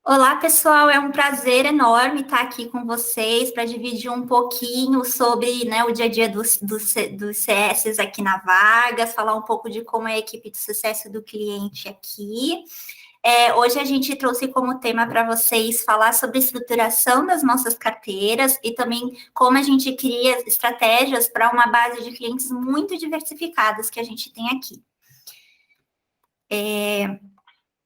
Olá, pessoal. É um prazer enorme estar aqui com vocês para dividir um pouquinho sobre, né, o dia a dia dos CS aqui na Vargas, falar um pouco de como é a equipe de sucesso do cliente aqui. Hoje a gente trouxe como tema para vocês falar sobre a estruturação das nossas carteiras e também como a gente cria estratégias para uma base de clientes muito diversificadas que a gente tem aqui.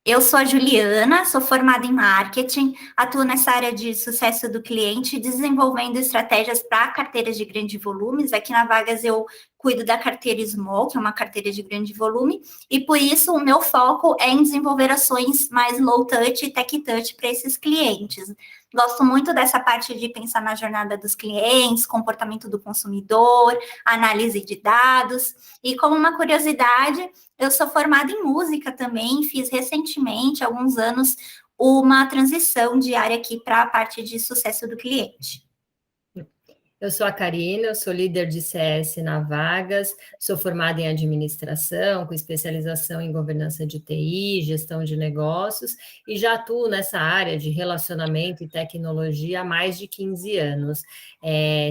Eu sou a Juliana, sou formada em marketing, atuo nessa área de sucesso do cliente, desenvolvendo estratégias para carteiras de grande volumes. Aqui na Vagas eu cuido da carteira Small, que é uma carteira de grande volume, e por isso o meu foco é em desenvolver ações mais low touch e tech touch para esses clientes. Gosto muito dessa parte de pensar na jornada dos clientes, comportamento do consumidor, análise de dados, e como uma curiosidade, eu sou formada em música também, fiz recentemente, há alguns anos, uma transição de área aqui para a parte de sucesso do cliente. Eu sou a Karina, eu sou líder de CS na Vagas, sou formada em administração, com especialização em governança de TI, gestão de negócios, e já atuo nessa área de relacionamento e tecnologia há mais de 15 anos.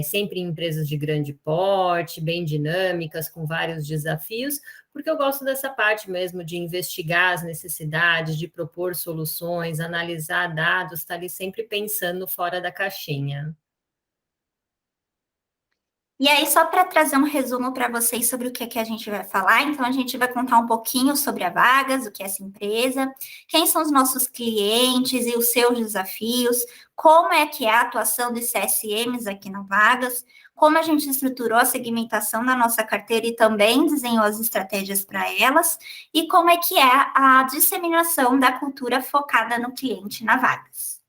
Sempre em empresas de grande porte, bem dinâmicas, com vários desafios, porque eu gosto dessa parte mesmo de investigar as necessidades, de propor soluções, analisar dados, estar ali sempre pensando fora da caixinha. E aí, só para trazer um resumo para vocês sobre o que a gente vai falar, então a gente vai contar um pouquinho sobre a Vagas, o que é essa empresa, quem são os nossos clientes e os seus desafios, como é que é a atuação dos CSMs aqui na Vagas, como a gente estruturou a segmentação da nossa carteira e também desenhou as estratégias para elas, e como é que é a disseminação da cultura focada no cliente na Vagas.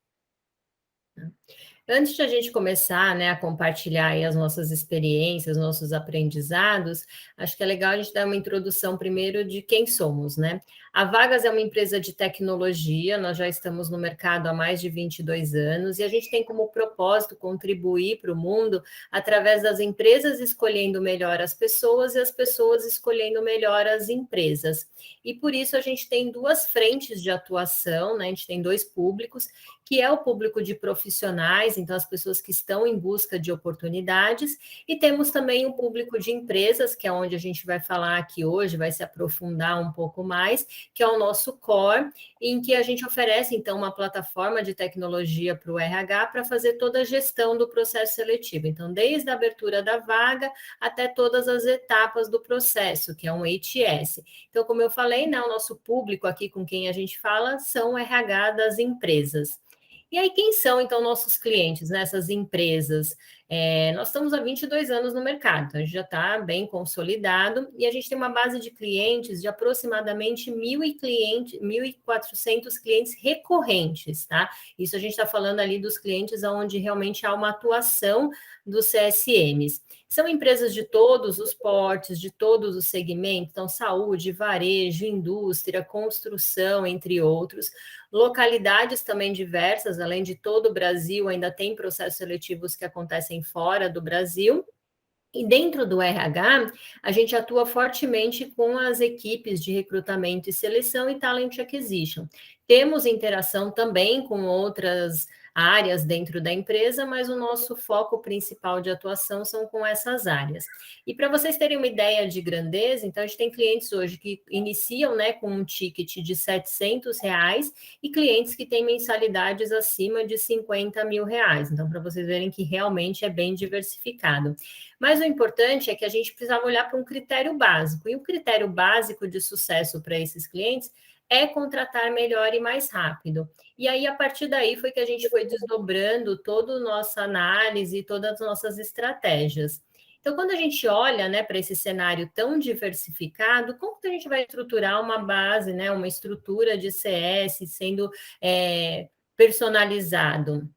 Antes de a gente começar, né, a compartilhar aí as nossas experiências, nossos aprendizados, acho que é legal a gente dar uma introdução primeiro de quem somos, né? A Vagas é uma empresa de tecnologia, nós já estamos no mercado há mais de 22 anos e a gente tem como propósito contribuir para o mundo através das empresas escolhendo melhor as pessoas e as pessoas escolhendo melhor as empresas. E por isso a gente tem duas frentes de atuação, né? A gente tem dois públicos, que é o público de profissionais, então as pessoas que estão em busca de oportunidades, e temos também o público de empresas, que é onde a gente vai falar aqui hoje, vai se aprofundar um pouco mais, que é o nosso core, em que a gente oferece, então, uma plataforma de tecnologia para o RH para fazer toda a gestão do processo seletivo. Então, desde a abertura da vaga até todas as etapas do processo, que é um ATS. Então, como eu falei, né, o nosso público aqui com quem a gente fala são o RH das empresas. E aí, quem são, então, nossos clientes nessas empresas? Nós estamos há 22 anos no mercado, então a gente já está bem consolidado e a gente tem uma base de clientes de aproximadamente 1.400 clientes recorrentes, tá? Isso a gente está falando ali dos clientes onde realmente há uma atuação dos CSMs. São empresas de todos os portes, de todos os segmentos, então saúde, varejo, indústria, construção, entre outros. Localidades também diversas, além de todo o Brasil, ainda tem processos seletivos que acontecem fora do Brasil. E dentro do RH, a gente atua fortemente com as equipes de recrutamento e seleção e talent acquisition. Temos interação também com outras áreas dentro da empresa, mas o nosso foco principal de atuação são com essas áreas. E para vocês terem uma ideia de grandeza, então a gente tem clientes hoje que iniciam, né, com um ticket de R$ 700 e clientes que têm mensalidades acima de R$ 50.000. Então, para vocês verem que realmente é bem diversificado. Mas o importante é que a gente precisava olhar para um critério básico, e o critério básico de sucesso para esses clientes é contratar melhor e mais rápido. E aí, a partir daí, foi que a gente foi desdobrando toda a nossa análise, todas as nossas estratégias. Então, quando a gente olha, né, para esse cenário tão diversificado, como que a gente vai estruturar uma base, né, uma estrutura de CS sendo personalizado?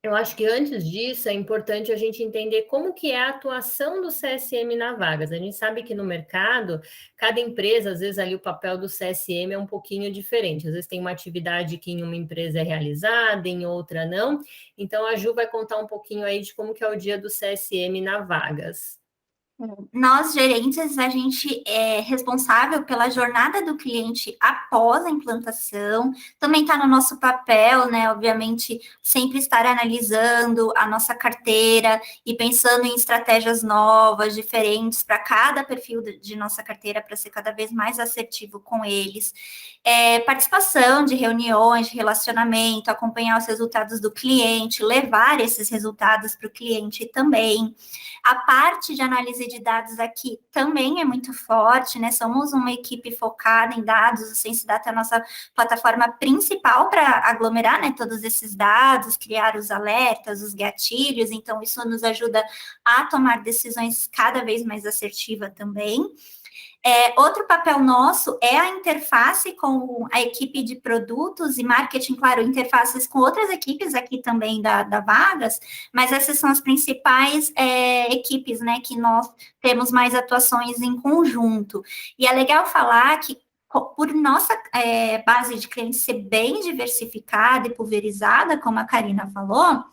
Eu acho que antes disso é importante a gente entender como que é a atuação do CSM na Vagas. A gente sabe que no mercado, cada empresa, às vezes ali o papel do CSM é um pouquinho diferente. Às vezes tem uma atividade que em uma empresa é realizada, em outra não. Então a Ju vai contar um pouquinho aí de como que é o dia do CSM na Vagas. Nós, gerentes, a gente é responsável pela jornada do cliente após a implantação, também está no nosso papel, né? Obviamente, sempre estar analisando a nossa carteira e pensando em estratégias novas, diferentes para cada perfil de nossa carteira, para ser cada vez mais assertivo com eles. Participação de reuniões, de relacionamento, acompanhar os resultados do cliente, levar esses resultados para o cliente também. A parte de análise de dados aqui também é muito forte, né? Somos uma equipe focada em dados, o Sense Data é a nossa plataforma principal para aglomerar, né, todos esses dados, criar os alertas, os gatilhos, então isso nos ajuda a tomar decisões cada vez mais assertivas também. Outro papel nosso é a interface com a equipe de produtos e marketing, claro, interfaces com outras equipes aqui também da Vagas, mas essas são as principais equipes, né, que nós temos mais atuações em conjunto. E é legal falar que por nossa base de clientes ser bem diversificada e pulverizada, como a Karina falou,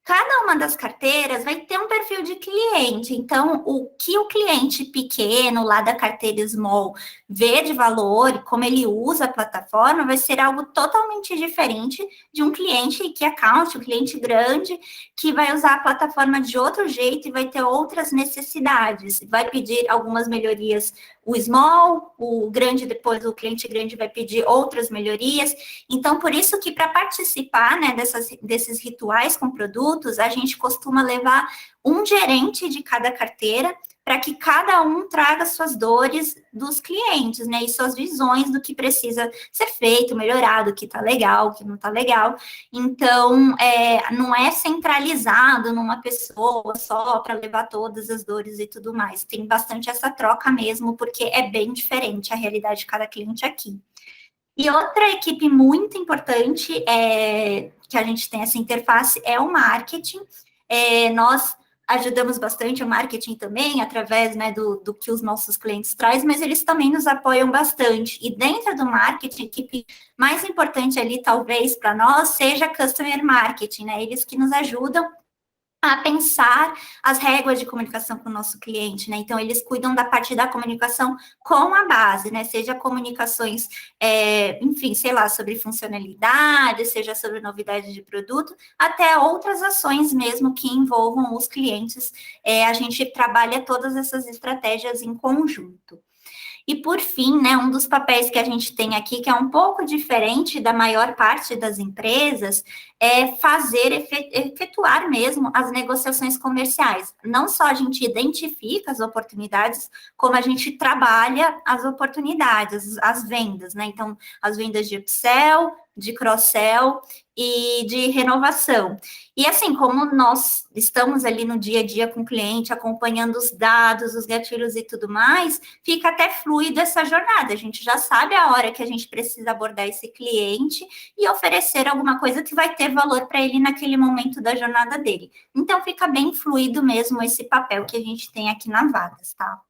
cada uma das carteiras vai ter um perfil de cliente. Então, o que o cliente pequeno lá da carteira small vê de valor e como ele usa a plataforma vai ser algo totalmente diferente de um cliente que account, um cliente grande, que vai usar a plataforma de outro jeito e vai ter outras necessidades. Vai pedir algumas melhorias o small, o grande, depois o cliente grande vai pedir outras melhorias. Então, por isso que para participar, né, desses rituais com produtos, a gente costuma levar um gerente de cada carteira para que cada um traga suas dores dos clientes, né, e suas visões do que precisa ser feito, melhorado, o que está legal, o que não está legal. Então, não é centralizado numa pessoa só para levar todas as dores e tudo mais. Tem bastante essa troca mesmo, porque é bem diferente a realidade de cada cliente aqui. E outra equipe muito importante que a gente tem essa interface é o marketing. Nós ajudamos bastante o marketing também, através, né, do que os nossos clientes trazem, mas eles também nos apoiam bastante. E dentro do marketing, a equipe mais importante ali, talvez, para nós, seja a Customer Marketing, né? Eles que nos ajudam a pensar as regras de comunicação com o nosso cliente, né? Então, eles cuidam da parte da comunicação com a base, né? Seja comunicações, enfim, sei lá, sobre funcionalidade, seja sobre novidade de produto, até outras ações mesmo que envolvam os clientes. A gente trabalha todas essas estratégias em conjunto. E, por fim, né, um dos papéis que a gente tem aqui, que é um pouco diferente da maior parte das empresas, é efetuar mesmo as negociações comerciais. Não só a gente identifica as oportunidades, como a gente trabalha as oportunidades, as vendas, né? Então, as vendas de upsell, de cross-sell e de renovação. E assim, como nós estamos ali no dia a dia com o cliente, acompanhando os dados, os gatilhos e tudo mais, fica até fluido essa jornada. A gente já sabe a hora que a gente precisa abordar esse cliente e oferecer alguma coisa que vai ter valor para ele naquele momento da jornada dele. Então, fica bem fluido mesmo esse papel que a gente tem aqui na Vagas, tá?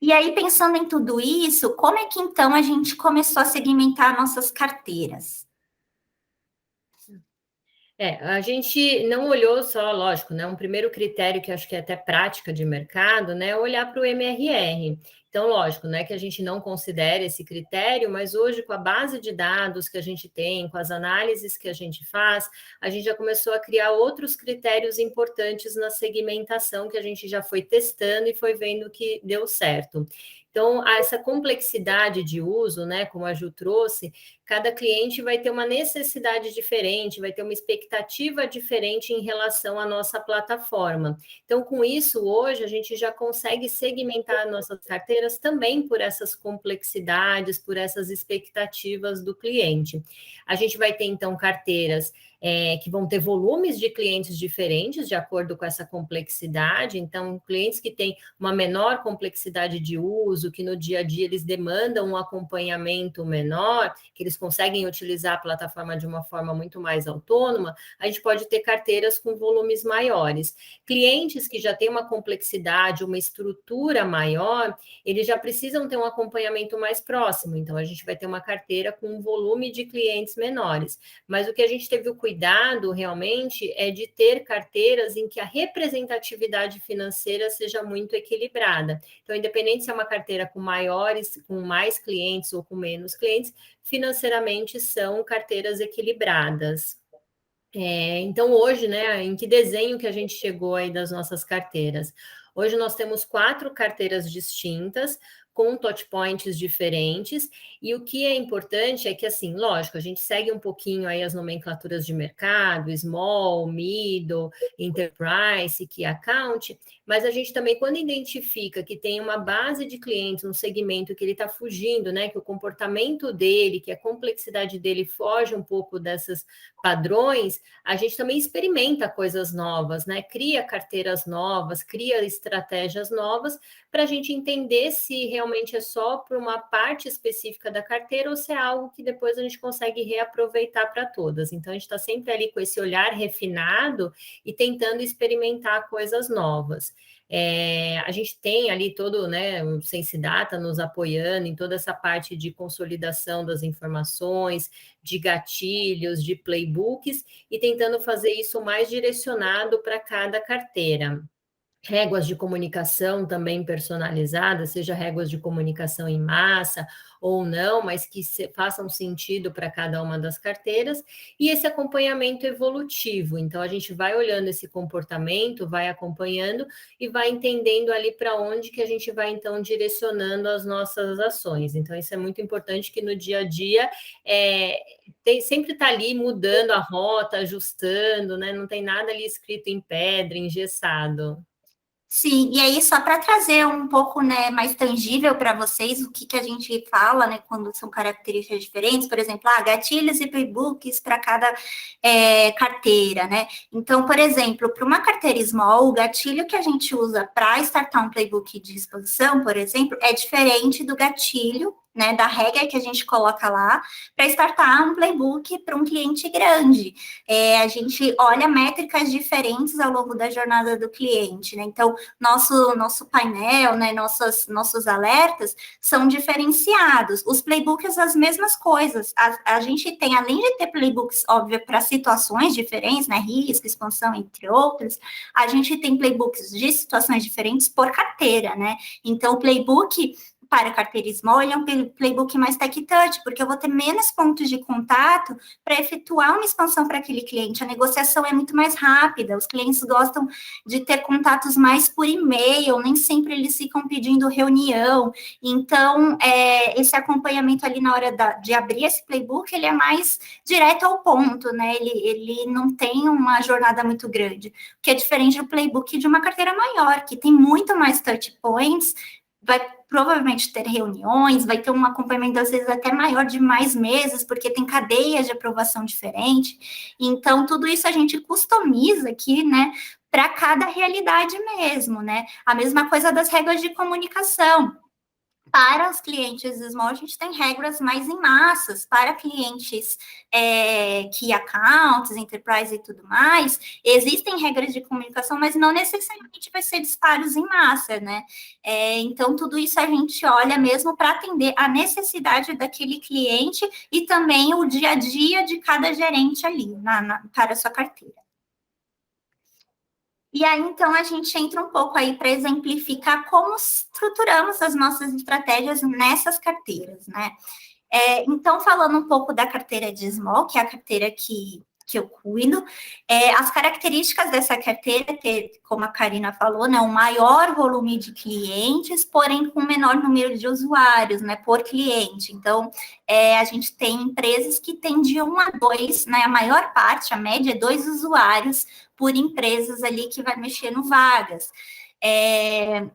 E aí, pensando em tudo isso, como é que então a gente começou a segmentar nossas carteiras? A gente não olhou só, lógico, né? Um primeiro critério que acho que é até prática de mercado, né? É olhar para o MRR. Então, lógico, não é que a gente não considere esse critério, mas hoje, com a base de dados que a gente tem, com as análises que a gente faz, a gente já começou a criar outros critérios importantes na segmentação que a gente já foi testando e foi vendo que deu certo. Então, essa complexidade de uso, né, como a Ju trouxe, cada cliente vai ter uma necessidade diferente, vai ter uma expectativa diferente em relação à nossa plataforma. Então, com isso, hoje, a gente já consegue segmentar nossas carteiras também por essas complexidades, por essas expectativas do cliente. A gente vai ter, então, carteiras que vão ter volumes de clientes diferentes, de acordo com essa complexidade. Então, clientes que têm uma menor complexidade de uso, que no dia a dia eles demandam um acompanhamento menor, que eles eles conseguem utilizar a plataforma de uma forma muito mais autônoma, a gente pode ter carteiras com volumes maiores. Clientes que já têm uma complexidade, uma estrutura maior, eles já precisam ter um acompanhamento mais próximo, então a gente vai ter uma carteira com um volume de clientes menores. Mas o que a gente teve o cuidado realmente é de ter carteiras em que a representatividade financeira seja muito equilibrada. Então, independente se é uma carteira com mais clientes ou com menos clientes, financeiramente são carteiras equilibradas. Então, hoje, né, em que desenho que a gente chegou aí das nossas carteiras? Hoje nós temos 4 carteiras distintas, com touch points diferentes, e o que é importante é que, assim, lógico, a gente segue um pouquinho aí as nomenclaturas de mercado, small, middle, enterprise, key account, mas a gente também, quando identifica que tem uma base de clientes, um segmento que ele está fugindo, né, que o comportamento dele, que a complexidade dele foge um pouco dessas padrões, a gente também experimenta coisas novas, né? Cria carteiras novas, cria estratégias novas para a gente entender se realmente é só para uma parte específica da carteira ou se é algo que depois a gente consegue reaproveitar para todas. Então, a gente está sempre ali com esse olhar refinado e tentando experimentar coisas novas. A gente tem ali todo, né, o Sense Data nos apoiando em toda essa parte de consolidação das informações, de gatilhos, de playbooks, e tentando fazer isso mais direcionado para cada carteira. Réguas de comunicação também personalizadas, seja réguas de comunicação em massa ou não, mas que façam sentido para cada uma das carteiras, e esse acompanhamento evolutivo. Então, a gente vai olhando esse comportamento, vai acompanhando e vai entendendo ali para onde que a gente vai, então, direcionando as nossas ações. Então, isso é muito importante que no dia a dia sempre está ali mudando a rota, ajustando, né? Não tem nada ali escrito em pedra, engessado. Sim, e aí só para trazer um pouco, né, mais tangível para vocês o que a gente fala, né, quando são características diferentes, por exemplo, gatilhos e playbooks para cada carteira, né? Então, por exemplo, para uma carteira small, o gatilho que a gente usa para startar um playbook de expansão, por exemplo, é diferente do gatilho, né, da regra que a gente coloca lá para startar um playbook para um cliente grande. A gente olha métricas diferentes ao longo da jornada do cliente, né? Então, nosso painel, né, nossos alertas são diferenciados. Os playbooks, as mesmas coisas. A gente tem, além de ter playbooks, óbvio, para situações diferentes, né, risco, expansão, entre outros, a gente tem playbooks de situações diferentes por carteira, né? Então, o playbook para carteira small, ele é um playbook mais tech touch, porque eu vou ter menos pontos de contato para efetuar uma expansão para aquele cliente. A negociação é muito mais rápida, os clientes gostam de ter contatos mais por e-mail, nem sempre eles ficam pedindo reunião. Então, esse acompanhamento ali na hora de abrir esse playbook, ele é mais direto ao ponto, né? Ele não tem uma jornada muito grande, que é diferente do playbook de uma carteira maior, que tem muito mais touch points, vai provavelmente ter reuniões, vai ter um acompanhamento, às vezes, até maior de mais meses, porque tem cadeias de aprovação diferente. Então, tudo isso a gente customiza aqui, né, para cada realidade mesmo, né? A mesma coisa das regras de comunicação. Para os clientes small, a gente tem regras mais em massas. Para clientes key accounts, enterprise e tudo mais, existem regras de comunicação, mas não necessariamente vai ser disparos em massa, né? Então, tudo isso a gente olha mesmo para atender a necessidade daquele cliente e também o dia a dia de cada gerente ali, para a sua carteira. E aí, então, a gente entra um pouco aí para exemplificar como estruturamos as nossas estratégias nessas carteiras, né? Então, falando um pouco da carteira de small, que é a carteira que eu cuido, as características dessa carteira é ter, como a Karina falou, né, um maior volume de clientes, porém com menor número de usuários, né, por cliente. Então, a gente tem empresas que têm de 1 a 2, né, a maior parte, a média é 2 usuários por empresas ali que vai mexer no vagas.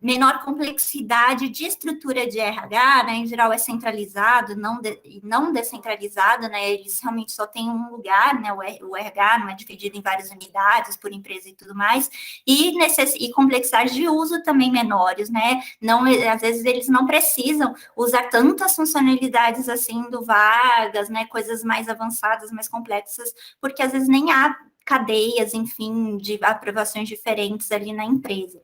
menor complexidade de estrutura de RH, né? Em geral é centralizado, não descentralizado, né? Eles realmente só têm um lugar, né? O RH não é dividido em várias unidades por empresa e tudo mais, e complexidade de uso também menores, né? Não, às vezes eles não precisam usar tantas funcionalidades assim do Vagas, né? Coisas mais avançadas, mais complexas, porque às vezes nem há cadeias, enfim, de aprovações diferentes ali na empresa.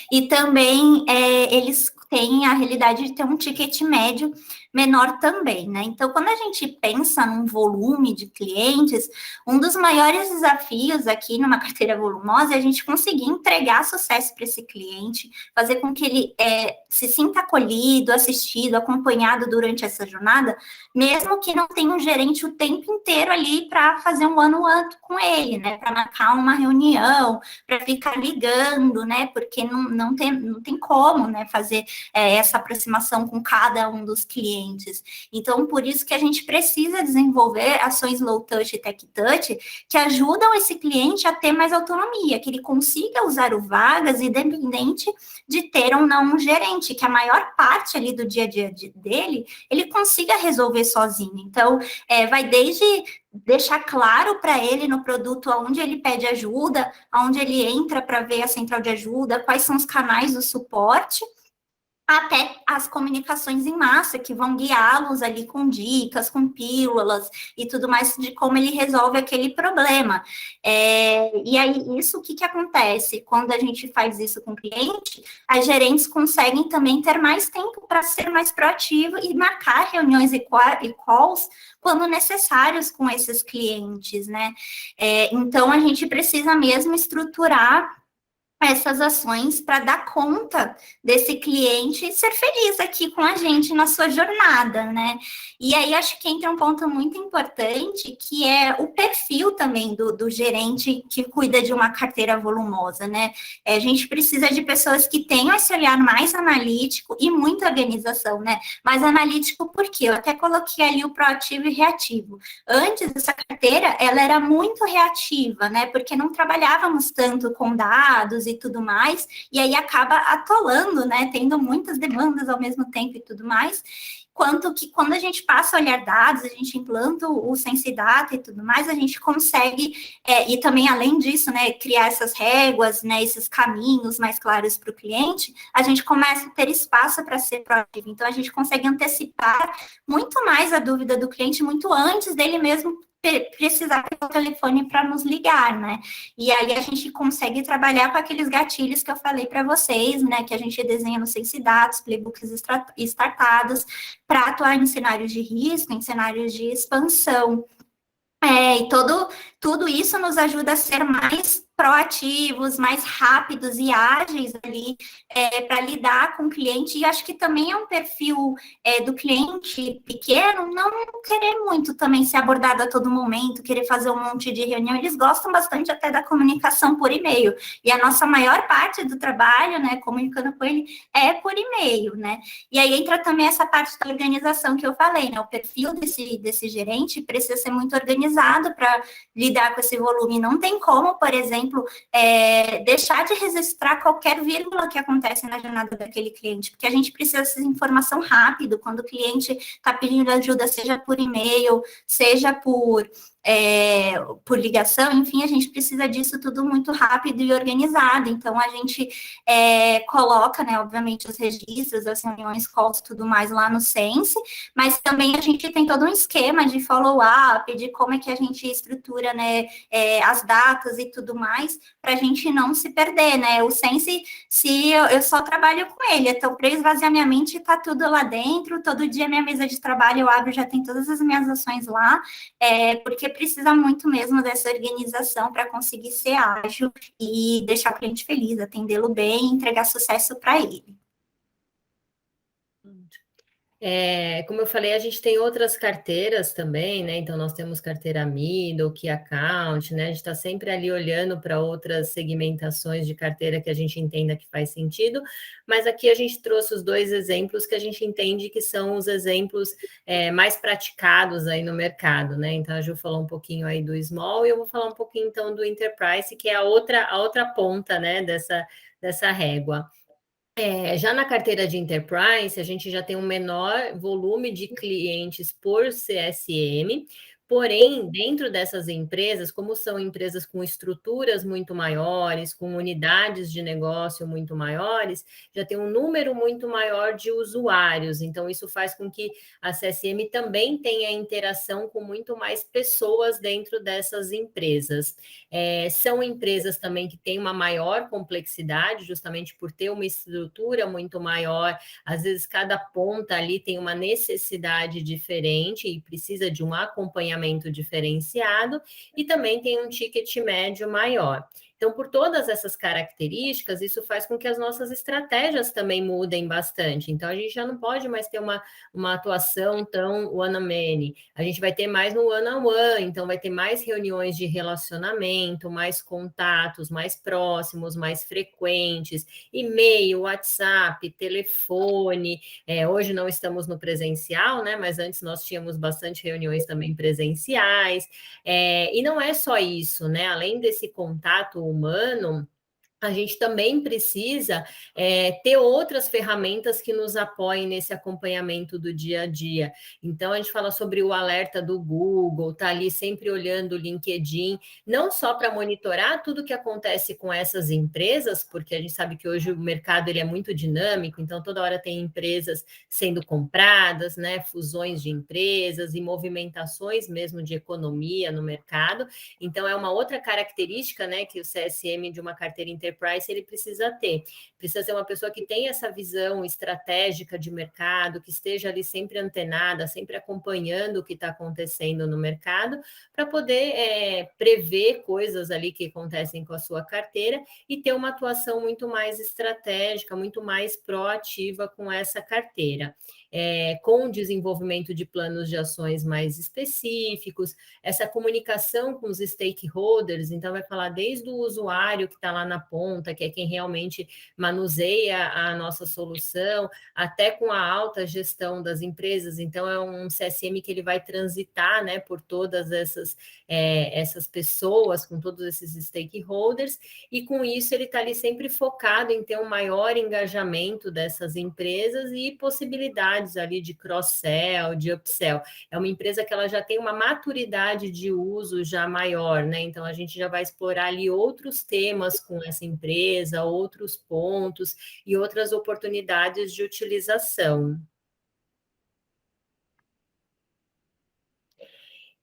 E também eles têm a realidade de ter um ticket médio menor também, né? Então, quando a gente pensa num volume de clientes, um dos maiores desafios aqui numa carteira volumosa é a gente conseguir entregar sucesso para esse cliente, fazer com que ele se sinta acolhido, assistido, acompanhado durante essa jornada, mesmo que não tenha um gerente o tempo inteiro ali para fazer um one-on-one com ele, né? Para marcar uma reunião, para ficar ligando, né? Porque não tem como, né, fazer essa aproximação com cada um dos clientes. Então, por isso que a gente precisa desenvolver ações low touch e tech touch que ajudam esse cliente a ter mais autonomia, que ele consiga usar o Vagas independente de ter ou não um gerente, que a maior parte ali do dia a dia dele, ele consiga resolver sozinho. Então, vai desde deixar claro para ele no produto aonde ele pede ajuda, aonde ele entra para ver a central de ajuda, quais são os canais do suporte, até as comunicações em massa, que vão guiá-los ali com dicas, com pílulas e tudo mais de como ele resolve aquele problema. E aí, isso, o que acontece? Quando a gente faz isso com o cliente, as gerentes conseguem também ter mais tempo para ser mais proativo e marcar reuniões e calls quando necessários com esses clientes, né? Então, a gente precisa mesmo estruturar essas ações para dar conta desse cliente e ser feliz aqui com a gente na sua jornada, né? E aí acho que entra um ponto muito importante, que é o perfil também do gerente que cuida de uma carteira volumosa, né? A gente precisa de pessoas que tenham esse olhar mais analítico e muita organização, né? Mais analítico porque eu até coloquei ali o proativo e reativo. Antes, essa carteira, ela era muito reativa, né? Porque não trabalhávamos tanto com dados e tudo mais, e aí acaba atolando, né? Tendo muitas demandas ao mesmo tempo e tudo mais. Quanto que quando a gente passa a olhar dados, a gente implanta o Sense Data e tudo mais, a gente consegue, e também além disso, né, criar essas réguas, né, esses caminhos mais claros para o cliente, a gente começa a ter espaço para ser proativo. Então, a gente consegue antecipar muito mais a dúvida do cliente, muito antes dele mesmo precisar ter o telefone para nos ligar, né? E aí a gente consegue trabalhar com aqueles gatilhos que eu falei para vocês, né? Que a gente desenha no Sense Dados, playbooks startados, para atuar em cenários de risco, em cenários de expansão. E tudo isso nos ajuda a ser mais proativos, mais rápidos e ágeis ali para lidar com o cliente. E acho que também é um perfil do cliente pequeno não querer muito também ser abordado a todo momento, querer fazer um monte de reunião. Eles gostam bastante até da comunicação por e-mail. E a nossa maior parte do trabalho, né, comunicando com ele, é por e-mail, né? E aí entra também essa parte da organização que eu falei, né? O perfil desse gerente precisa ser muito organizado para lidar com esse volume. Não tem como, por exemplo, deixar de registrar qualquer vírgula que acontece na jornada daquele cliente, porque a gente precisa dessa informação rápido, quando o cliente está pedindo ajuda, seja por e-mail, seja por ligação, enfim, a gente precisa disso tudo muito rápido e organizado. Então, a gente coloca, né, obviamente, os registros, as reuniões, calls, tudo mais lá no Sense, mas também a gente tem todo um esquema de follow-up, de como é que a gente estrutura, né, as datas e tudo mais, para a gente não se perder, né? O Sense, se eu só trabalho com ele, então, para esvaziar minha mente, está tudo lá dentro, todo dia minha mesa de trabalho eu abro, já tem todas as minhas ações lá, porque precisa muito mesmo dessa organização para conseguir ser ágil e deixar o cliente feliz, atendê-lo bem e entregar sucesso para ele. Como eu falei, a gente tem outras carteiras também, né? Então, nós temos carteira Middle, Key Account, né? A gente está sempre ali olhando para outras segmentações de carteira que a gente entenda que faz sentido, mas aqui a gente trouxe os dois exemplos que a gente entende que são os exemplos mais praticados aí no mercado, né? Então, a Ju falou um pouquinho aí do Small e eu vou falar um pouquinho então do Enterprise, que é a outra ponta, né, dessa régua. Já na carteira de Enterprise, a gente já tem um menor volume de clientes por CSM, porém, dentro dessas empresas, como são empresas com estruturas muito maiores, com unidades de negócio muito maiores, já tem um número muito maior de usuários. Então, isso faz com que a CSM também tenha interação com muito mais pessoas dentro dessas empresas. São empresas também que têm uma maior complexidade, justamente por ter uma estrutura muito maior. Às vezes, cada ponta ali tem uma necessidade diferente e precisa de um acompanhamento diferenciado, e também tem um ticket médio maior. Então, por todas essas características, isso faz com que as nossas estratégias também mudem bastante. Então, a gente já não pode mais ter uma atuação tão one-on-many. A gente vai ter mais no one-on-one, então vai ter mais reuniões de relacionamento, mais contatos mais próximos, mais frequentes, e-mail, WhatsApp, telefone. Hoje não estamos no presencial, né? Mas antes nós tínhamos bastante reuniões também presenciais. E não é só isso, né? Além desse contato humano, a gente também precisa ter outras ferramentas que nos apoiem nesse acompanhamento do dia a dia. Então, a gente fala sobre o alerta do Google, tá ali sempre olhando o LinkedIn, não só para monitorar tudo que acontece com essas empresas, porque a gente sabe que hoje o mercado ele é muito dinâmico, então toda hora tem empresas sendo compradas, né, fusões de empresas e movimentações mesmo de economia no mercado. Então, é uma outra característica, né, que o CSM de uma carteira Enterprise ele precisa ter. Precisa ser uma pessoa que tenha essa visão estratégica de mercado, que esteja ali sempre antenada, sempre acompanhando o que está acontecendo no mercado, para poder prever coisas ali que acontecem com a sua carteira e ter uma atuação muito mais estratégica, muito mais proativa com essa carteira. Com o desenvolvimento de planos de ações mais específicos, essa comunicação com os stakeholders, então vai falar desde o usuário que está lá na ponta, que é quem realmente manuseia a nossa solução, até com a alta gestão das empresas. Então, é um CSM que ele vai transitar, né, por todas essas pessoas, com todos esses stakeholders, e com isso ele está ali sempre focado em ter um maior engajamento dessas empresas e possibilidades ali de cross-sell, de upsell. É uma empresa que ela já tem uma maturidade de uso já maior, né? Então, a gente já vai explorar ali outros temas com essa empresa, outros pontos e outras oportunidades de utilização.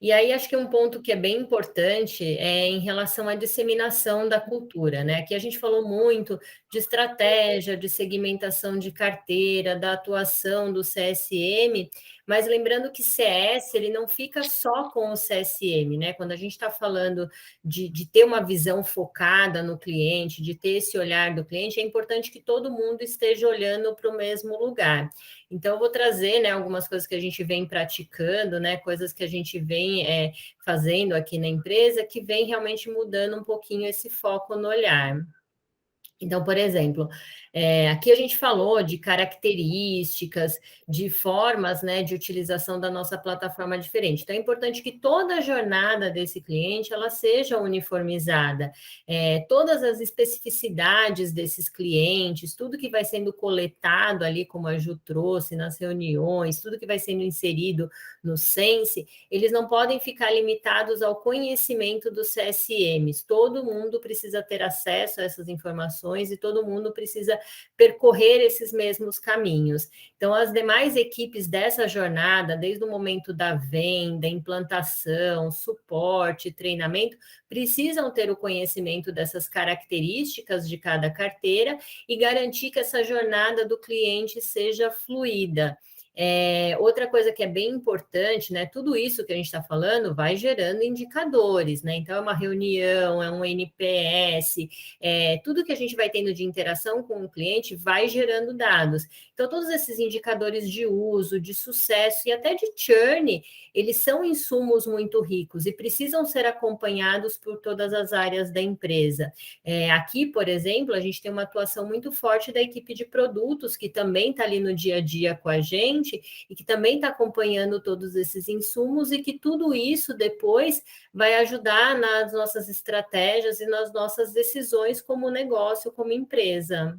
E aí, acho que um ponto que é bem importante é em relação à disseminação da cultura, né? Aqui a gente falou muito de estratégia, de segmentação de carteira, da atuação do CSM, mas lembrando que CS ele não fica só com o CSM, né? Quando a gente está falando de ter uma visão focada no cliente, de ter esse olhar do cliente, é importante que todo mundo esteja olhando para o mesmo lugar. Então, eu vou trazer, né, algumas coisas que a gente vem praticando, né, coisas que a gente vem fazendo aqui na empresa, que vem realmente mudando um pouquinho esse foco no olhar. Então, por exemplo, aqui a gente falou de características, de formas, né, de utilização da nossa plataforma diferente. Então, é importante que toda a jornada desse cliente ela seja uniformizada. Todas as especificidades desses clientes, tudo que vai sendo coletado ali, como a Ju trouxe nas reuniões, tudo que vai sendo inserido no Sense, eles não podem ficar limitados ao conhecimento dos CSMs. Todo mundo precisa ter acesso a essas informações e todo mundo precisa percorrer esses mesmos caminhos. Então, as demais equipes dessa jornada, desde o momento da venda, implantação, suporte, treinamento, precisam ter o conhecimento dessas características de cada carteira e garantir que essa jornada do cliente seja fluida. Outra coisa que é bem importante, né? Tudo isso que a gente está falando vai gerando indicadores, né? Então, é uma reunião, é um NPS, tudo que a gente vai tendo de interação com o cliente vai gerando dados. Então, todos esses indicadores de uso, de sucesso e até de churn, eles são insumos muito ricos e precisam ser acompanhados por todas as áreas da empresa. Aqui, por exemplo, a gente tem uma atuação muito forte da equipe de produtos, que também está ali no dia a dia com a gente, e que também está acompanhando todos esses insumos, e que tudo isso depois vai ajudar nas nossas estratégias e nas nossas decisões como negócio, como empresa.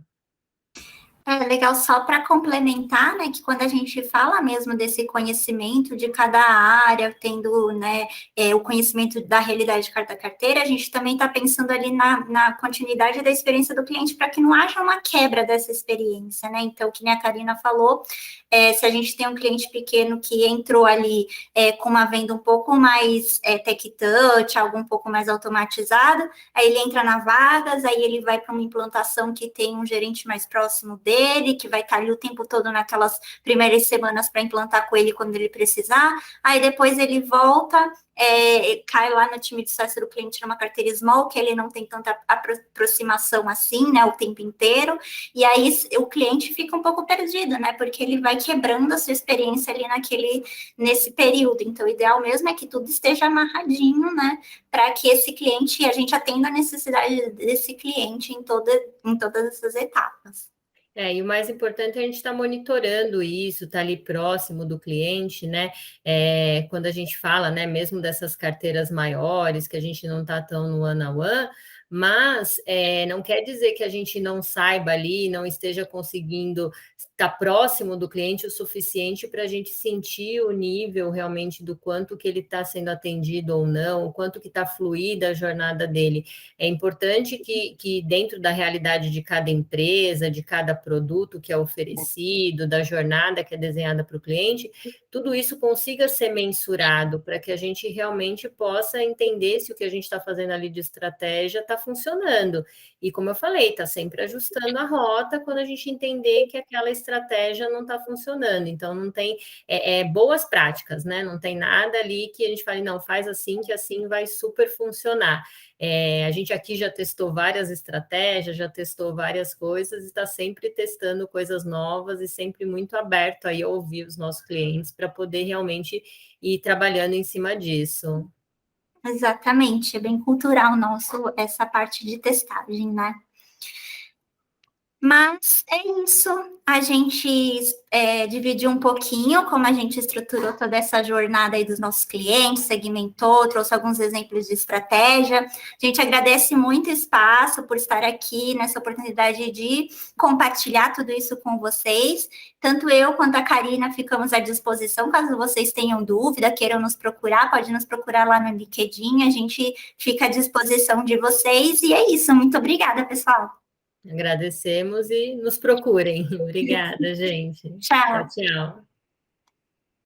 Legal só para complementar, né, que quando a gente fala mesmo desse conhecimento de cada área, tendo, né, o conhecimento da realidade de cada carteira, a gente também está pensando ali na continuidade da experiência do cliente para que não haja uma quebra dessa experiência, né? Então, que nem a Karina falou, se a gente tem um cliente pequeno que entrou ali com uma venda um pouco mais tech touch, algo um pouco mais automatizado, aí ele entra na Vagas, aí ele vai para uma implantação que tem um gerente mais próximo dele, que vai estar ali o tempo todo naquelas primeiras semanas para implantar com ele quando ele precisar, aí depois ele volta, cai lá no time de sucesso do cliente numa carteira small, que ele não tem tanta aproximação assim, né, o tempo inteiro, e aí o cliente fica um pouco perdido, né, porque ele vai quebrando a sua experiência ali nesse período. Então, o ideal mesmo é que tudo esteja amarradinho, né, para que esse cliente, a gente atenda a necessidade desse cliente em todas essas etapas. E o mais importante é a gente estar monitorando isso, estar ali próximo do cliente, né? Quando a gente fala, né, mesmo dessas carteiras maiores, que a gente não está tão no one-on-one, mas não quer dizer que a gente não saiba ali, não esteja conseguindo estar próximo do cliente o suficiente para a gente sentir o nível realmente do quanto que ele está sendo atendido ou não, o quanto que está fluida a jornada dele. É importante que dentro da realidade de cada empresa, de cada produto que é oferecido, da jornada que é desenhada para o cliente, tudo isso consiga ser mensurado para que a gente realmente possa entender se o que a gente está fazendo ali de estratégia está funcionando. E como eu falei, está sempre ajustando a rota quando a gente entender que aquela estratégia não está funcionando. Então, não tem boas práticas, né? Não tem nada ali que a gente fale, não, faz assim, que assim vai super funcionar. A gente aqui já testou várias estratégias, já testou várias coisas, e está sempre testando coisas novas e sempre muito aberto aí a ouvir os nossos clientes para poder realmente ir trabalhando em cima disso. Exatamente, é bem cultural nosso essa parte de testagem, né? Mas é isso, a gente dividiu um pouquinho como a gente estruturou toda essa jornada aí dos nossos clientes, segmentou, trouxe alguns exemplos de estratégia. A gente agradece muito o espaço por estar aqui nessa oportunidade de compartilhar tudo isso com vocês. Tanto eu quanto a Karina ficamos à disposição, caso vocês tenham dúvida, queiram nos procurar, pode nos procurar lá no LinkedIn, a gente fica à disposição de vocês. E é isso, muito obrigada, pessoal. Agradecemos e nos procurem. Obrigada, gente. Tchau. Tchau, tchau.